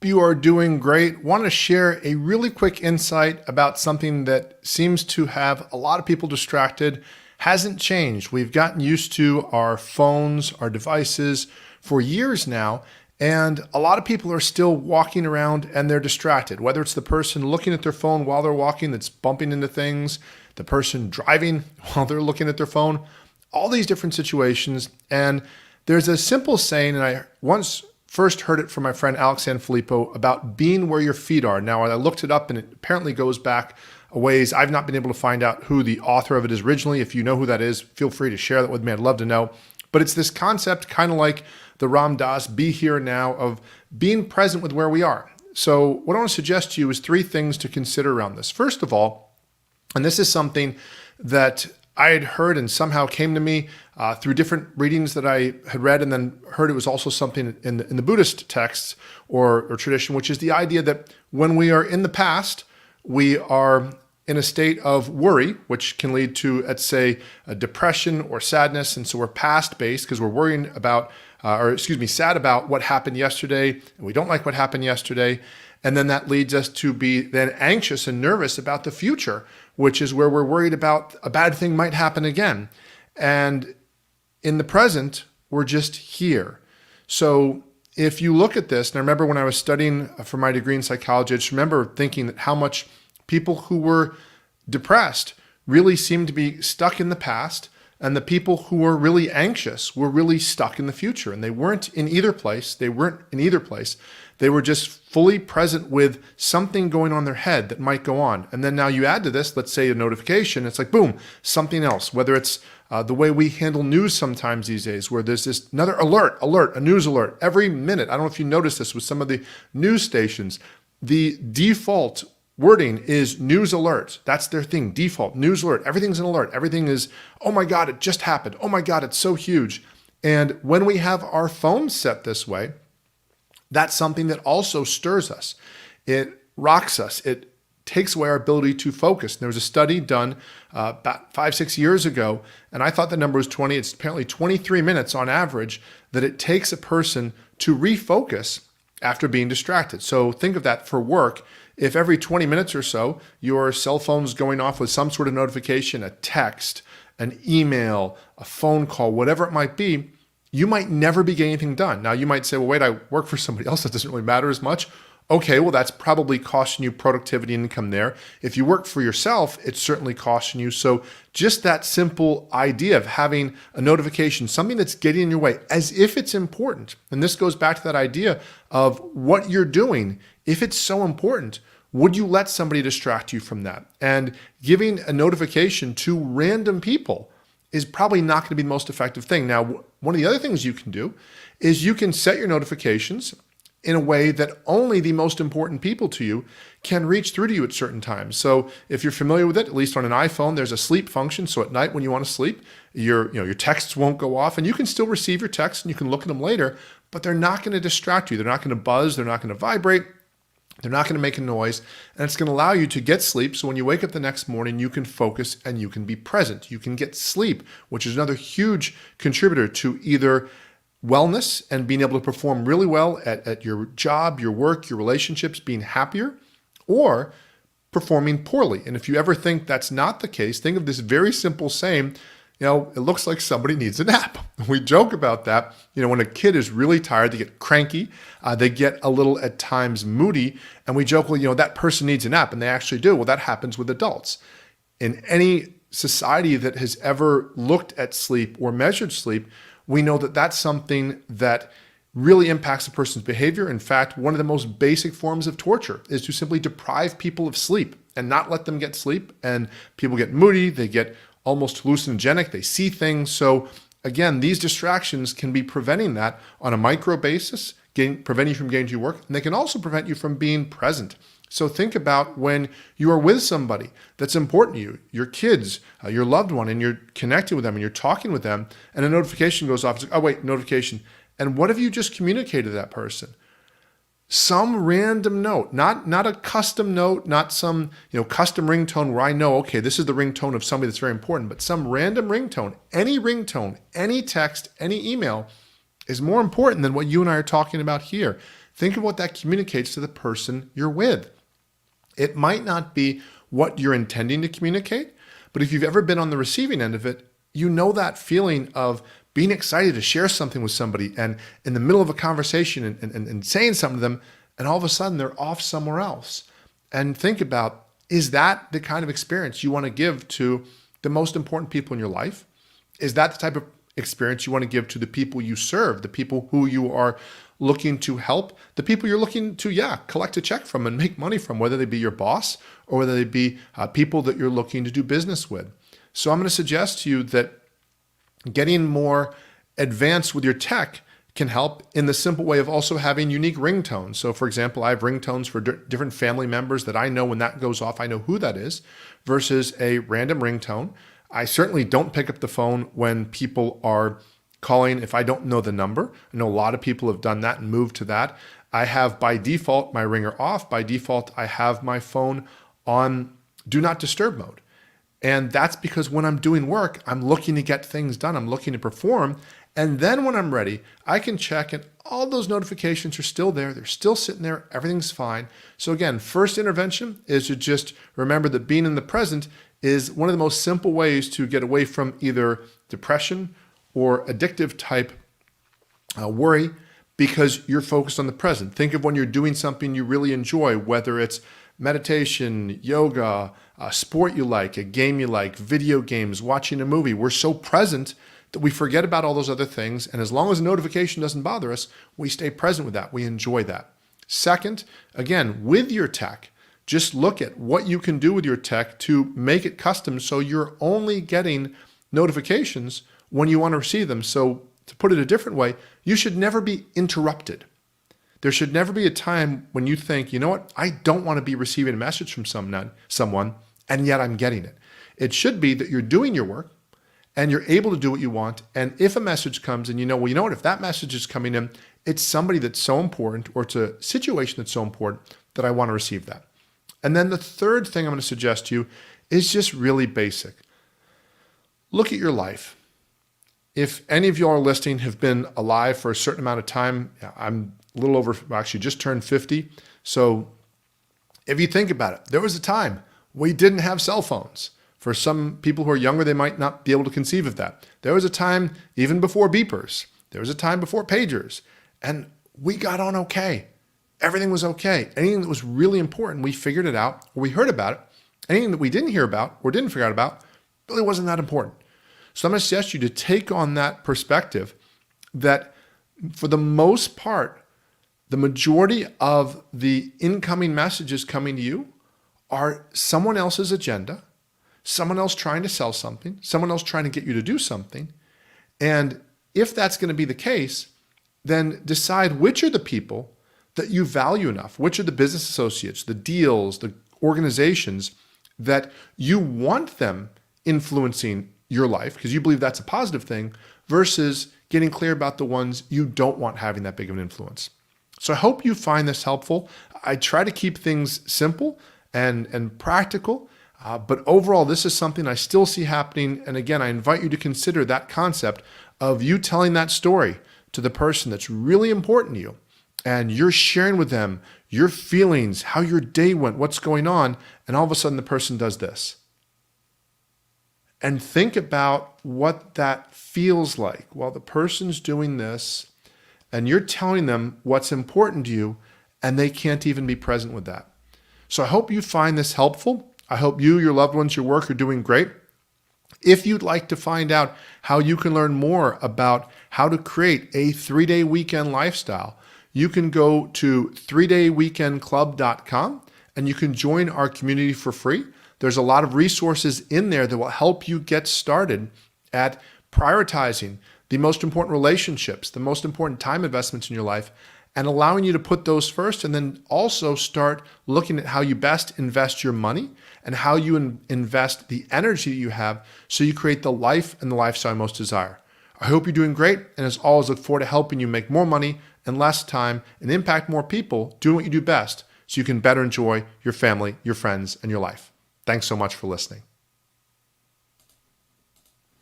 you are doing great. Want to share a really quick insight about something that seems to have a lot of people distracted. Hasn't changed. We've gotten used to our phones, our devices for years now, and a lot of people are still walking around and they're distracted. Whether it's the person looking at their phone while they're walking that's bumping into things, the person driving while they're looking at their phone, all these different situations. And there's a simple saying, and I once first heard it from my friend Alex Sanfilippo about being where your feet are. Now, I looked it up and it apparently goes back a ways. I've not been able to find out who the author of it is originally. If you know who that is, feel free to share that with me. I'd love to know. But it's this concept, kind of like the Ram Dass, be here now, of being present with where we are. So what I want to suggest to you is three things to consider around this. First of all, and this is something that I had heard and somehow came to me through different readings that I had read, and then heard it was also something in the Buddhist texts or tradition, which is the idea that when we are in the past, we are in a state of worry, which can lead to, let's say, a depression or sadness. And so we're past-based because we're worrying about, sad about what happened yesterday, and we don't like what happened yesterday. And then that leads us to be then anxious and nervous about the future, which is where we're worried about a bad thing might happen again. And in the present, we're just here. So if you look at this, and I remember when I was studying for my degree in psychology, I just remember thinking that how much people who were depressed really seemed to be stuck in the past, and the people who were really anxious were really stuck in the future. And they weren't in either place. They were just fully present with something going on in their head that might go on. And then now you add to this, let's say a notification, it's like, boom, something else. Whether it's the way we handle news sometimes these days, where there's this another alert, a news alert every minute. I don't know if you noticed this with some of the news stations. The default wording is news alert. That's their thing, default, news alert. Everything's an alert. Everything is, oh my God, it just happened. Oh my God, it's so huge. And when we have our phones set this way, that's something that also stirs us. It rocks us. It takes away our ability to focus. There was a study done about 5-6 years ago, and I thought the number was 20. It's apparently 23 minutes on average that it takes a person to refocus after being distracted. So think of that for work. If every 20 minutes or so, your cell phone's going off with some sort of notification, a text, an email, a phone call, whatever it might be, you might never be getting anything done. Now you might say, well, wait, I work for somebody else. That doesn't really matter as much. Okay, well, that's probably costing you productivity and income there. If you work for yourself, it's certainly costing you. So just that simple idea of having a notification, something that's getting in your way, as if it's important. And this goes back to that idea of what you're doing. If it's so important, would you let somebody distract you from that? And giving a notification to random people is probably not going to be the most effective thing. Now, one of the other things you can do is you can set your notifications in a way that only the most important people to you can reach through to you at certain times. So if you're familiar with it, at least on an iPhone, there's a sleep function. So at night when you want to sleep, your texts won't go off, and you can still receive your texts and you can look at them later, but they're not going to distract you. They're not going to buzz. They're not going to vibrate. They're not going to make a noise, and it's going to allow you to get sleep. So when you wake up the next morning, you can focus and you can be present. You can get sleep, which is another huge contributor to either wellness and being able to perform really well at your job, your work, your relationships, being happier, or performing poorly. And if you ever think that's not the case, think of this very simple saying, it looks like somebody needs a nap. We joke about that. When a kid is really tired, they get cranky, they get a little at times moody, and we joke, well, that person needs a nap, and they actually do. Well, that happens with adults. In any society that has ever looked at sleep or measured sleep, we know that that's something that really impacts a person's behavior. In fact, one of the most basic forms of torture is to simply deprive people of sleep and not let them get sleep. And people get moody, they get almost hallucinogenic, they see things. So again, these distractions can be preventing that on a micro basis, preventing you from getting to your work, and they can also prevent you from being present. So think about when you are with somebody that's important to you, your kids, your loved one, and you're connected with them and you're talking with them, and a notification goes off. It's like, oh wait, notification. And what have you just communicated to that person? Some random note, not a custom note, not some custom ringtone where I know, okay, this is the ringtone of somebody that's very important, but some random ringtone, any text, any email is more important than what you and I are talking about here. think of what that communicates to the person you're with. It might not be what you're intending to communicate, but if you've ever been on the receiving end of it, you know that feeling of being excited to share something with somebody and in the middle of a conversation and saying something to them, and all of a sudden they're off somewhere else. And think about, is that the kind of experience you want to give to the most important people in your life? Is that the type of experience you want to give to the people you serve, the people who you are looking to help, the people you're looking to, collect a check from and make money from, whether they be your boss or whether they be people that you're looking to do business with? So I'm going to suggest to you that getting more advanced with your tech can help in the simple way of also having unique ringtones. So for example, I have ringtones for different family members that I know when that goes off, I know who that is, versus a random ringtone. I certainly don't pick up the phone when people are calling if I don't know the number. I know a lot of people have done that and moved to that. I have by default my ringer off. By default, I have my phone on do not disturb mode. And that's because when I'm doing work, I'm looking to get things done. I'm looking to perform. And then when I'm ready, I can check and all those notifications are still there. They're still sitting there. Everything's fine. So again, first intervention is to just remember that being in the present is one of the most simple ways to get away from either depression or addictive type worry, because you're focused on the present. Think of when you're doing something you really enjoy, whether it's meditation, yoga, a sport you like, a game you like, video games, watching a movie. We're so present that we forget about all those other things. And as long as a notification doesn't bother us, we stay present with that. We enjoy that. Second, again, with your tech, just look at what you can do with your tech to make it custom so you're only getting notifications when you want to receive them. So to put it a different way, you should never be interrupted. There should never be a time when you think, you know what, I don't want to be receiving a message from someone, and yet I'm getting it. It should be that you're doing your work and you're able to do what you want. And if a message comes and you know what, if that message is coming in, it's somebody that's so important or it's a situation that's so important that I want to receive that. And then the third thing I'm going to suggest to you is just really basic. Look at your life. If any of you are listening have been alive for a certain amount of time, I'm a little over, actually just turned 50. So if you think about it, there was a time we didn't have cell phones. For some people who are younger, they might not be able to conceive of that. There was a time even before beepers. There was a time before pagers. And we got on okay. Everything was okay. Anything that was really important, we figured it out, or we heard about it. Anything that we didn't hear about or didn't figure out about really wasn't that important. So I'm going to suggest you to take on that perspective that for the most part, the majority of the incoming messages coming to you are someone else's agenda, someone else trying to sell something, someone else trying to get you to do something. And if that's going to be the case, then decide which are the people that you value enough, which are the business associates, the deals, the organizations that you want them influencing your life because you believe that's a positive thing, versus getting clear about the ones you don't want having that big of an influence. So I hope you find this helpful. I try to keep things simple and practical, but overall, this is something I still see happening. And again, I invite you to consider that concept of you telling that story to the person that's really important to you. And you're sharing with them your feelings, how your day went, what's going on. And all of a sudden the person does this. And think about what that feels like while the person's doing this and you're telling them what's important to you and they can't even be present with that. So I hope you find this helpful. I hope you, your loved ones, your work are doing great. If you'd like to find out how you can learn more about how to create a 3-day weekend lifestyle, you can go to 3dayweekendclub.com and you can join our community for free. There's a lot of resources in there that will help you get started at prioritizing the most important relationships, the most important time investments in your life, and allowing you to put those first, and then also start looking at how you best invest your money and how you invest the energy that you have so you create the life and the lifestyle you most desire. I hope you're doing great, and as always, look forward to helping you make more money in less time and impact more people doing what you do best so you can better enjoy your family, your friends, and your life. Thanks so much for listening.